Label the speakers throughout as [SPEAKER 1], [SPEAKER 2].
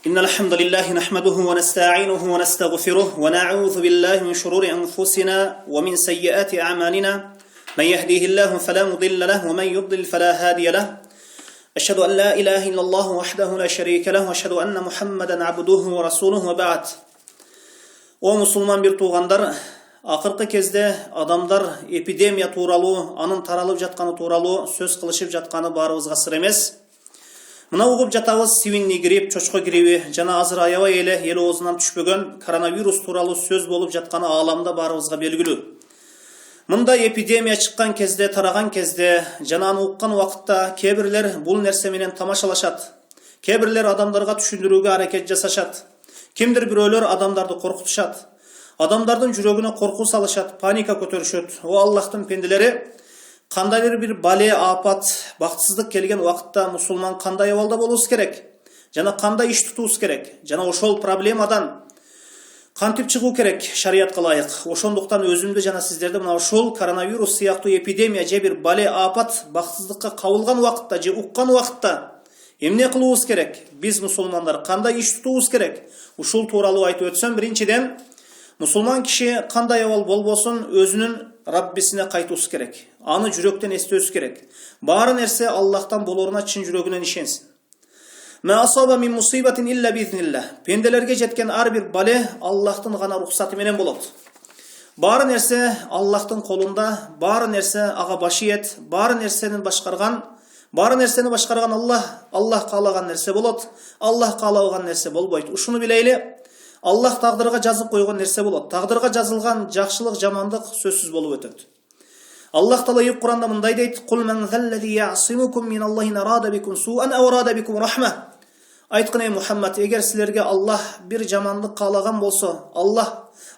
[SPEAKER 1] إن الحمد لله نحمده ونستعينه ونستغفره ونعوذ بالله من شرور أنفسنا ومن سيئات أعمالنا من يهديه الله فلا مضل له ومن يضلل فلا هادي له أشهد أن لا إله إلا الله وحده لا شريك له وأشهد أن محمدا عبده ورسوله وبعد. O musulman bir tuğandar, akırkı kezdе adamдар эпидемия тууралуу, анын таралып жатканы тууралуу сөз кылышып жатканы баарыбызга сыр эмес. Мына угуп жатабыз сивинни грипп, чочко гриппи жана азыр аябай эле эл оозунан түшпөгөн коронавирус тууралуу сөз болуп жатканы ааламда баарыбызга белгилүү. Мындай эпидемия чыккан кезде, тараган кезде жана аны уккан убакытта кээ бирлер бул нерсе менен тамашалашат. Кээ бирлер адамдарга түшүндүрүүгө аракет жасашат. Кимдир бирөөлөр адамдарды коркутушат. Адамдардын жүрөгүнө корку салышат, паника көтөрүшөт. О Аллахтын пенделери, кандайдыр бир бале, апат, бактсыздык келген убакытта мусулман кандай абалда болуш керек? Жана кандай иш тутуш керек? Жана ошол проблемадан кантип чыгуу керек шариятка ылайык? Ошондуктан өзүмдү жана сиздерди мына ошол коронавирус сыяктуу эпидемия же бир бале, апат, бактсыздыкка кабылган убакытта же уккан убакытта эмне кылуубуз керек? Биз мусулмандар кандай иш тутуубуз керек? Ушул тууралуу айтып өтсөм, биринчиден мусулман киши кандай абал болбосун өзүнүн Раббисине кайтуусу керек. Аны жүрөктөн эстөөсү керек. Баары нерсе Аллахтан болоруна чын жүрөгүнөн ишенсин. Ма асаба мин мусибатин илля бизнилlah. Пенделерге жеткен ар бир бале Аллахтын гана рухсаты менен болот. Баары нерсе Аллахтын колунда, баары нерсе ага башиет, баары нерсени башкарган Аллах каалаган нерсе болот. Аллах каалабаган нерсе болбойт. Ушуну билейли. Аллах тагдырга жазып койгон нерсе болот. Тагдырга жазылган жакшылык, жамандык сөзсүз болуп өтөт. Аллах Таала Кур'анда мындай дейт: "Кул ман заллази я'симукум мин Аллахи нарада бикум су'ан ав арада бикум рахма." Айткын ey Мухаммад, эгер силерге Аллах бир жамандык каалаган болсо,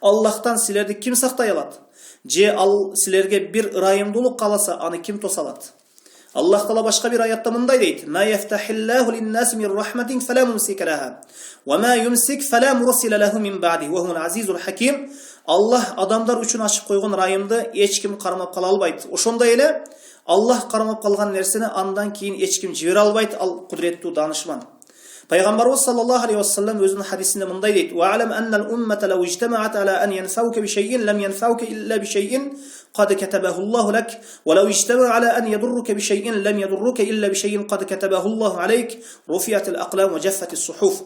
[SPEAKER 1] Аллахтан силерди ким сактай алат? Же ал силерге бир ырайымдуулук кааласа, аны ким тоса алат? Аллах Таала башка бир аятта мындай дейт: "Ма яфтахиллаху лин-наси мин рахматин фала мумсика лаха, ва ма юмсик фала мурсила лаху мин ба'ди, ва хувал азизул хаким." Аллах адамдар үчүн ачып койгон райымды эч ким кармап кала албайт. Ошондой эле Аллах кармап калган нерсени андан кийин эч ким жибере албайт. Ал кудуреттүү данышман. Пайгамбарыбыз саллаллаху алейхи ва саллям өзүнүн хадисинде мындай дейт: "Ва алам аннал уммата лау ижтамаат ала ан янфаука би шай'ин лам янфаука илля би шай'ин qad katabahu Allahu lak, wa law ijtama'a ala an yadurruka bi shay'in lam yadurruka illa bi shay'in qad katabahu Allahu alayk, rufi'at al-aqlam wa jaffat as-suhuf."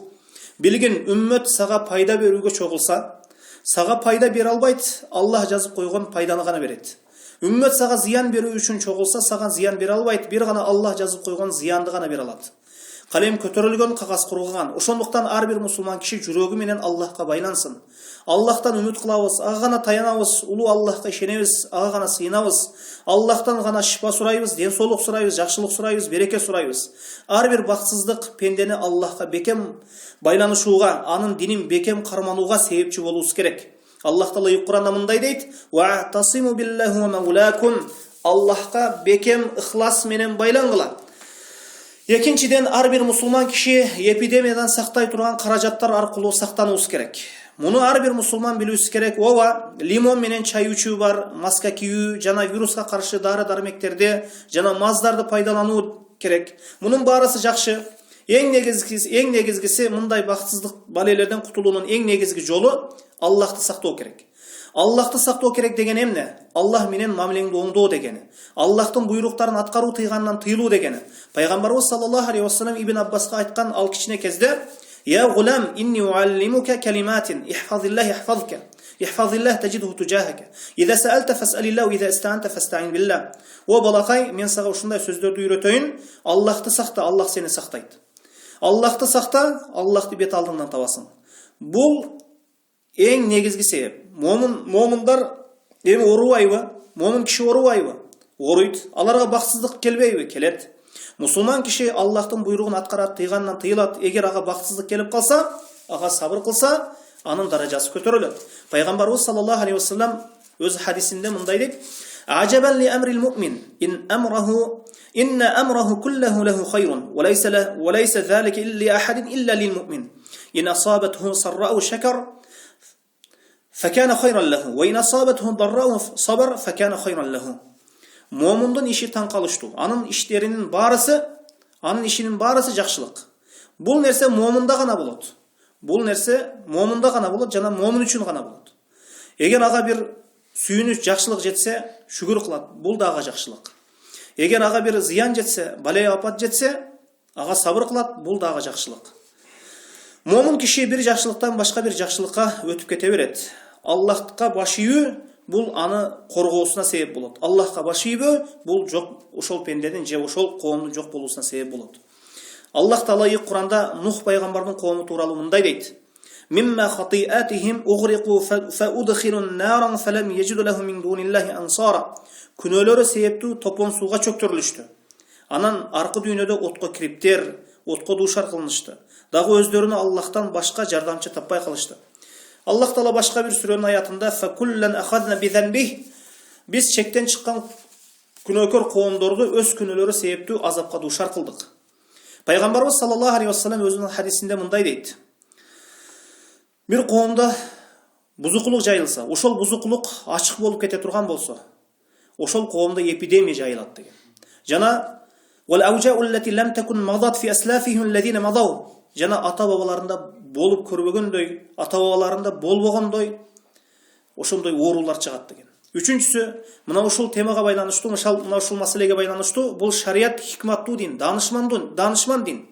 [SPEAKER 1] Билгин, үммөт сага пайда берүүгө чогулса, сага пайда бере албайт, Аллах жазып койгон пайданы гана берет. Үммөт сага зыян берүү үчүн чогулса, сага зыян бере албайт, бир гана Аллах жазып койгон зыянды гана бере алат. Калем көтөрүлгөн, кагаз курулган. Ошондуктан ар бир мусулман киши жүрөгү менен Аллахка байлансын. Аллахтан үмүт кылабыз, ага гана таянабыз, улуу Аллахка ишенебиз, ага гана сыйынабыз. Аллахтан гана шифа сурайбыз, ден соолук сурайбыз, жакшылык сурайбыз, береке сурайбыз. Ар бир бакытсыздык пендени Аллахка бекем байланышууга, анын динин бекем карманууга себепчи болуубуз керек. Аллах Таала Кур'анда мындай дейт: "Ва тасиму биллахи ва маулакум." Аллахка бекем ихлас менен байлангыла. Экинчиден, ар бир мусулман киши эпидемиядан сактай турган каражаттар аркылуу сактануубуз керек. Муну ар бир мусулман билүүсү керек. Ооба, лимон менен чай ичүү бар, маска кийүү жана вируска каршы дары-дармектерди жана маздарды пайдалануу керек. Мунун баарысы жакшы. Эң негизгиси мындай бакытсыздык балелерден кутулуунун эң негизги жолу Аллахты сактоо керек. Аллахты сактоо керек деген эмне? Аллах менен мамилеңди оңдоо дегени. Аллахтын буйруктарын аткаруу, тыйгандан тыйылуу дегени. Пайгамбарыбыз саллаллаху алейхи ва саллям Ибн Аббаска айткан ал кичине кезде: "Я гулам, инни уаллимука калиматин, ихфазиллах яхфазка, ихфазиллах таджидху туджахака. Иза саалта фасалиллах, иза истаанта фастаин биллах." О балакай, мен сага ушундай сөздөрдү үйрөтөйүн. Аллахты сакта, Аллах сени сактайт. Аллахты сакта, Аллахты бет алдыңдан табасың. Бул эң негизги себеп. Момундар эми оорубайбы? Момун киши оорубайбы? Ооруйт. Аларга бакытсыздык келбейби? Келет. Мусулман киши Аллахтын буйругун аткарат, тыйгандан тыйылат. Эгер ага бакытсыздык келип калса, ага сабыр кылса, анын даражасы көтөрүлөт. Пайгамбарыбыз саллаллаху алейхи ва саллям өз хадисинде мындай дейт: "Ажабан ли амрил муъмин инна амраху куллаху лаху хайрун ва лайса залика илли ахадин илля лил муъмин. Ин асабатху саррa'у шакар فكان خيرا له وإن أصابته ضراء صبر فكان خيرا له." Момундун иши таң калыштуу. Анын ишинин баарысы жакшылык. Бул нерсе момунда гана болот. Бул нерсе момунда гана болот жана момун үчүн гана болот. Эгер ага бир сүйүнүч, жакшылык жетсе, шүгүр кылат. Бул дагы жакшылык. Эгер ага бир зыян жетсе, балай апат жетсе, ага сабыр кылат. Бул дагы жакшылык. Момун киши бир жакшылыктан башка бир жакшылыкка өтүп кете берет. Аллахка баш ийүү бул аны коргоосуна себеп болот. Аллахка баш ийбөө бул жок ошол пенденин же ошол коомдун жок болуусуна себеп болот. Аллах Таала Куранда Нух пайгамбардын коому тууралуу мындай дейт: "Мимма хатиатихим угриqu фаудхилун наран фалам яжиду лахум мин дуниллахи ансара." Күнөөлөрү себептүү топон сууга чөктүрүлүштү. Анан аркы дүйнөдө отко кириптер, отко дуушар кылынышты. Дагы өздөрүнө Аллахтан башка жардамчы таппай калышты. Аллах Таала башка бир сүрөнүн аятында "Факуллан ахадна бизанбих" биз чектен чыккан күнөөкөр коомдорду өз күнөөлөрү себептүү азапка дуушар кылдык. Пайгамбарыбыз саллаллаху алейхи вассалам өзүнүн хадисинде мындай дейт: Бир коомдо бузукулук жайылса, ошол бузукулук ачык болуп кете турган болсо, ошол коомдо эпидемия жайылат деген. Жана жана ата бабаларында болуп көрбөгөндөй, ата бабаларында болбогондой ошондой оорулар чыгат деген. Үчүнчүсү, мына ушул темага байланыштуу, мына ушул маселеге байланыштуу, бул шарият хикматтуу дин, данышман дин.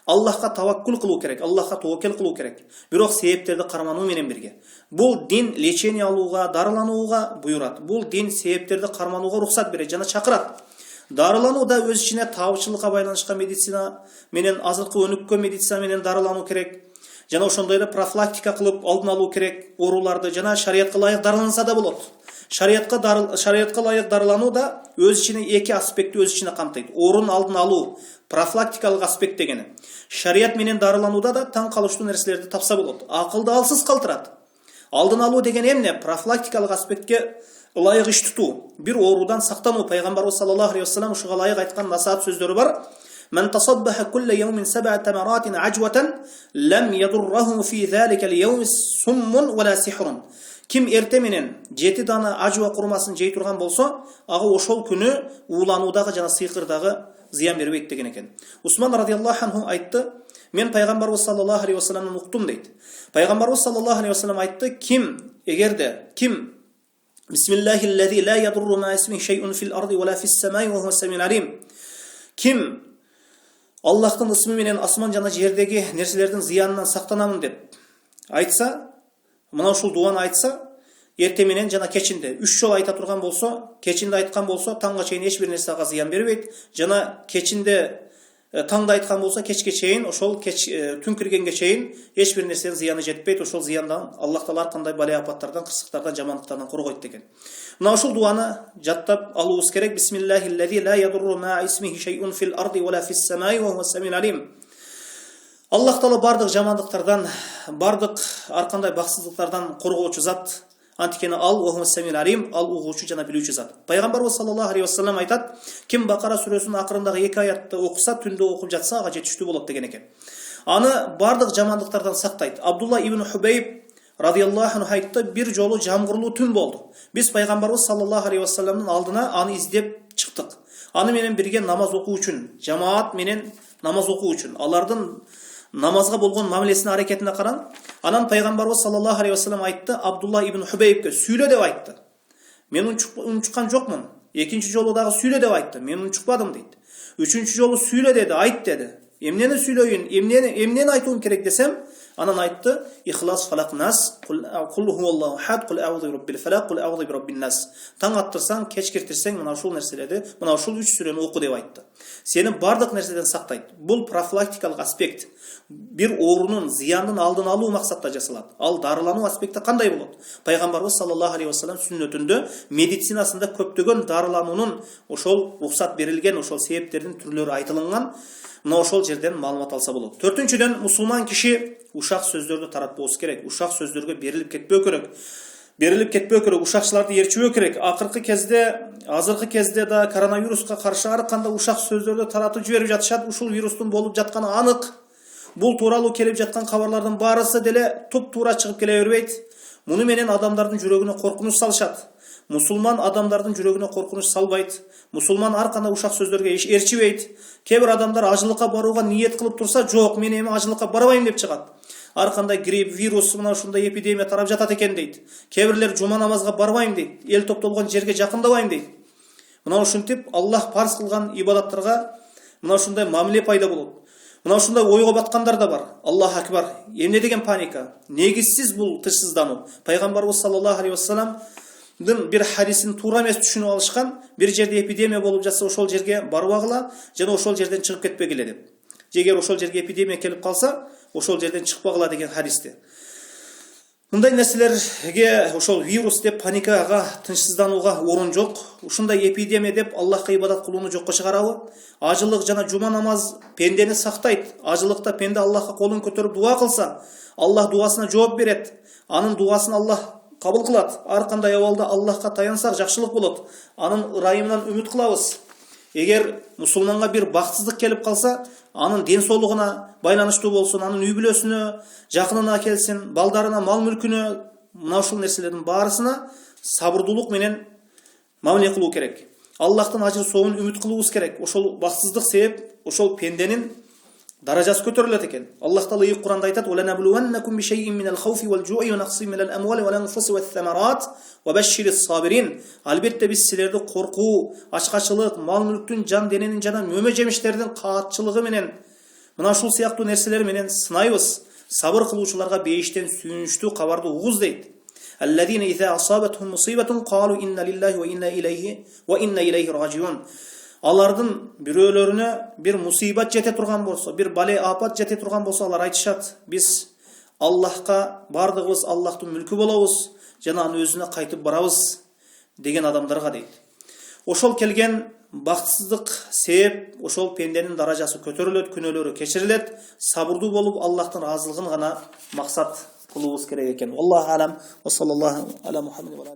[SPEAKER 1] Аллахка таваккул кылуу керек, Аллахка тоокел кылуу керек. Бирок себептерди кармануу менен бирге. Бул дин лечение алууга, дарыланууга буйрат. Бул дин себептерди карманууга уруксат берет жана чакырат. Дарылануу да өз ичине табычылыкка байланышкан медицина менен, азыркы өнүккөн медицина менен дарылануу керек. Жана ошондой эле профилактика кылып алдын алуу керек ооруларды, жана шариятка ылайык дарыланса да болот. Шариятка ылайык дарылануу да өз ичине эки аспектти өз ичине камтыйт. Оорун алдын алуу, профилактикалык аспект дегени. Шарият менен дарыланууда да таң калыштуу нерселерди тапса болот. Акылды алсыз калтырат. Алдын алуу деген эмне? Профилактикалык аспектке ылайык иш тутуу, бир оорудан сактануу. Пайгамбарыбыз саллаллаху алейхи вассалам ушуга ылайык айткан насаат сөздөрү бар. "Мен тасаббаха кулла яумин саб'a тамаратин ажватан лам ядурраху фи залика al-yawm summun wala sihrun." Ким эрте менен 7 дана ажва курмасын жей турган болсо, ага ошол күнү уулануудагы жана сыйкырдагы зыян бербейт деген экен. Усман радиаллаху анху айтты: "Мен пайгамбарыбыз саллаллаху алейхи вассаламдан уктум" дейт. Пайгамбарыбыз саллаллаху алейхи вассалам айтты: "Ким Бисмиллахиллади ла ядурру ма исмихи шай'ун фил арди ва ла фис самаи ва хува самиул алим." Ким Аллахтын ысмы менен асман жана жердеги нерселердин зыянынан сактанамын деп айтса, мына ушул дуаны айтса, эрте менен жана кечинде 3 жолу айта турган болсо, кечинде айткан болсо, таңга чейин эч бир нерсе ага зыян бербейт. Жана кечинде таңда айткан болсо, кечке чейин, ошол түн киргенге чейин эч бир нерсенин зыяны жетпейт. Ошол зыяндан Аллах Таала ар кандай балай апаттардан, кырсыктардан, жамандыктардан коргойт деген. Мына ушул дуаны жаттап алуубуз керек. Бисмиллахиллади ла ядурру ма исмихи шай'ун фил арди ва ла фис самаи ва хува самиул алим. Аллах Таала бардык жамандыктардан, бардык ар кандай баксыздыктардан коргоочу зат. Антикени ал ва самиул алим, ал угуучу жана билүүчү зат. Пайгамбарыбыз саллаллаху алейхи вассалам айтат: "Ким Бакара сүрөсүнүн акырындагы 2 аятты окуса, түндө окуп жатса, ага жетиштүү болот" деген экен. Аны бардык жамандыктардан сактайт. Абдулла ибн Хубейб радиаллаху анху айтты: "Бир жолу жамгырлуу түн болду. Биз пайгамбарыбыз саллаллаху алейхи вассаламдын алдына аны издеп чыктык. Аны менен бирге намаз окуу үчүн, жамаат менен намаз окуу үчүн, алардын намазга болгон мамилесине, аракетине каран, анан пайгамбарыбыз саллаллаху алейхи вассалам айтты, Абдулла ибн Хубейбке сүйлө деп айтты. Мен унчуккан жокмун. Экинчи жолу дагы сүйлө деп айтты. Мен унчукпадым дейт. Үчүнчү жолу сүйлө деди, айт деди. Эмнени сүйлөйүн, эмнени айтуум керек десем, анан айтты: "Ихлас фалак нас, кул хуаллаху ахад, кул аузу бираббил фалак, кул аузу бираббин нас." Таң аттырсаң, кеч киртирсең, мына ушул нерселерди, мына ушул 3 сүрөнү оку деп айтты. Сени бардык нерседен сактайт. Бул профилактикалык аспект. Бир оорунун, зыяндын алдын алуу максатта жасалат. Ал дарылануу аспекти кандай болот? Пайгамбарыбыз саллаллаху алейхи вассалам сүннөтүндө медицинасында көптөгөн дарылануунун ошол рухсат берилген, ошол себептердин түрлөрү айтылган. Мына ошол жерден маалымат алса болот. Төртүнчүдөн, мусулман киши ушак сөздөрдү таратпоосу керек. Ушак сөздөргө берилип кетпөө керек. Ушакчыларды ээрчүбөө керек. Азыркы кезде да коронавируска каршы ар кандай ушак сөздөрдү таратып жиберип жатышат. Ушул вирустун болуп жатканы анык. Бул тууралуу келип жаткан кабарлардын баарысы деле туп-туура чыгып келе бербейт. Муну менен адамдардын жүрөгүнө коркунуч салышат. Мұсылман адамдардың жүрегіне қорқыныш салбайды. Мұсылман арқана ушақ сөздерге еш ерчибейді. Кейбір адамдар ажылыққа баруға ниет қылып тұрса, жоқ, мен эми ажылыққа барбайм деп шығады. Арқандай грипп, вирус, мына ушундай эпидемия тарап жатат экен дейді. Кейбірлер жума намазға барбайм дейді. Ел топтолған жерге жақындабайм дейді. Мына ушинтип Аллах парыз қылған ибадаттарға мына ушундай мамиле пайда болады. Мына ушундай ойға батқандар да бар. Аллах акбар. Эмне деген паника? Негизсиз бул тышсыздану. Пайгамбарыбыз саллаллаху алейхи вассаламдын бир хадисин туура эмес түшүнүп алышкан. Бир жерде эпидемия болуп жатса, ошол жерге барбагыла жана ошол жерден чыгып кетпегиле деп. Эгер ошол жерге эпидемия келип калса, ошол жерден чыкпагыла деген хадисте. Мындай нерселерге, ошол вирус деп паникага, тынчсызданууга орун жок. Ушундай эпидемия деп Аллахка ибадат кылууну жокко чыгарабы? Ажылык жана жума намаз пендени сактайт. Ажылыкта пенде Аллахка колун көтөрүп дуа кылса, Аллах дуасына жооп берет. Анын дуасын Аллах кабыл кылат. Ар кандай абалда Аллахка таянсак жакшылык болот. Анын ырайымынан үмүт кылабыз. Эгер мусулманга бир бактсыздык келип калса, анын ден соолугуна байланыштуу болсун, анын үй бүлөсүнө, жакынына келсин, балдарына, мал мүлкүнө, мына ушул нерселердин баарысына сабырдуулук менен мамиле кылуу керек. Аллахтын ажыр соогун үмүт кылуубуз керек. Ошол бактсыздык себеп ошол пенденин даражасы көтөрүлөт экен. Аллах Таала Кур'анда айтат: "Ва ланаблуwannakum бишай'ин минал хауфи вал жу'i ва нақсин минал амвали вал анфуси ват самарат ва башширис сабирин." Албетте биз силерди коркуу, ачкачылык, мал мүлктүн, жан дененин жана мөмө жемиштердин каатчылыгы менен мына ушул сыяктуу нерселер менен сынайбыз. Сабыр кылуучуларга бейиштен сүйүнүчтүү кабарды угуз дейт. Аллазина иза асабатхум мусибатун қалу инна лиллахи ва инна илейхи раджиун. Алардын бирөөлөрүнө бир мусибат жете турган болсо, бир бале апат жете турган болсо, алар айтышат: "Биз Аллахка бардыгыбыз Аллахтын мүлкү болобуз, жана анын өзүнө кайтып барабыз" деген адамдарга дейт. Ошол келген бактсыздык себеп ошол пенденин даражасы көтөрүлөт, күнөөлөрү кечирилет. Сабырдуу болуп Аллахтын разылыгын гана максат кылуубуз керек экен. Аллаху алам. Ва саллаллаху аля Мухаммад.